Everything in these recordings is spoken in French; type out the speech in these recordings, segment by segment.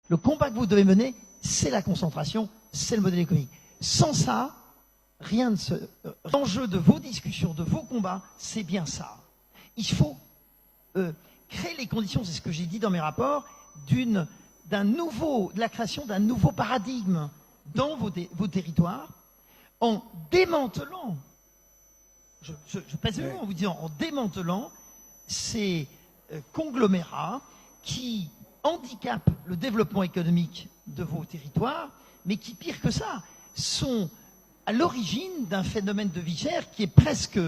Le combat que vous devez mener, c'est la concentration, c'est le modèle économique. Sans ça, rien ne se... L'enjeu de vos discussions, de vos combats, c'est bien ça. Il faut créer les conditions, c'est ce que j'ai dit dans mes rapports, de la création d'un nouveau paradigme dans vos territoires, en démantelant, je pèse le mot en vous disant, en démantelant ces conglomérats qui handicapent le développement économique de vos territoires, mais qui, pire que ça, sont à l'origine d'un phénomène de vie chère qui est presque,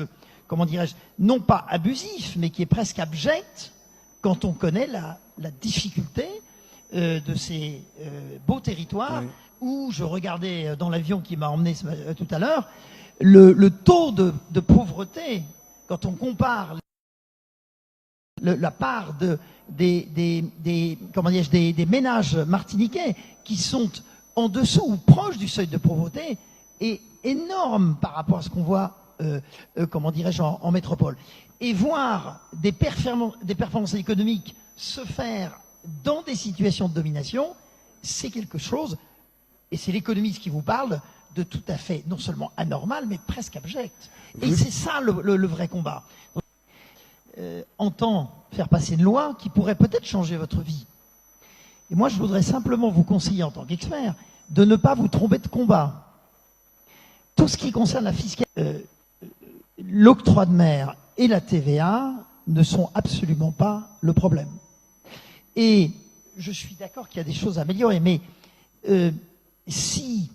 comment dirais-je, non pas abusif, mais qui est presque abject quand on connaît la difficulté de ces beaux territoires, oui, où je regardais dans l'avion qui m'a emmené tout à l'heure, le taux de pauvreté, quand on compare la part des ménages martiniquais qui sont en dessous ou proches du seuil de pauvreté, est énorme par rapport à ce qu'on voit, comment dirais-je, en métropole. Et voir des performances économiques se faire dans des situations de domination, c'est quelque chose, et c'est l'économiste qui vous parle, de tout à fait, non seulement anormal, mais presque abject. Et c'est ça le vrai combat. Entend faire passer une loi qui pourrait peut-être changer votre vie. Et moi, je voudrais simplement vous conseiller, en tant qu'expert, de ne pas vous tromper de combat. Tout ce qui concerne la fiscalité, l'octroi de mer et la TVA ne sont absolument pas le problème. Et je suis d'accord qu'il y a des choses à améliorer, mais si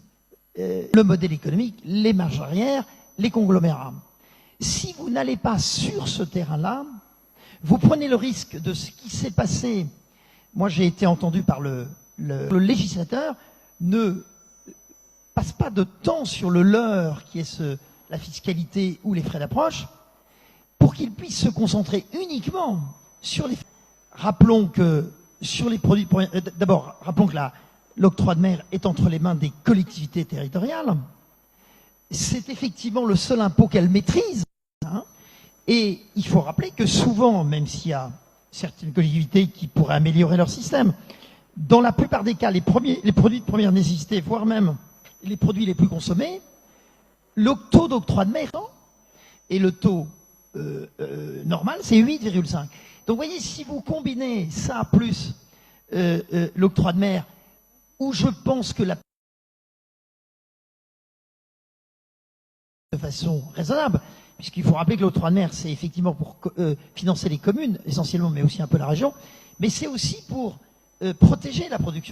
le modèle économique, les marges arrière, les conglomérats, si vous n'allez pas sur ce terrain-là, vous prenez le risque de ce qui s'est passé. Moi, j'ai été entendu par le législateur, ne passe pas de temps sur le leurre qui est la fiscalité ou les frais d'approche, pour qu'il puisse se concentrer uniquement sur les... Rappelons que sur les produits... D'abord, rappelons que l'octroi de mer est entre les mains des collectivités territoriales. C'est effectivement le seul impôt qu'elles maîtrisent. Hein, et il faut rappeler que souvent, même s'il y a certaines collectivités qui pourraient améliorer leur système, dans la plupart des cas, les produits de première nécessité, voire même les produits les plus consommés, le taux d'octroi de mer et le taux normal, c'est 8,5. Donc vous voyez, si vous combinez ça plus l'octroi de mer, où je pense que de façon raisonnable, puisqu'il faut rappeler que l'octroi de mer, c'est effectivement pour financer les communes, essentiellement, mais aussi un peu la région, mais c'est aussi pour protéger la production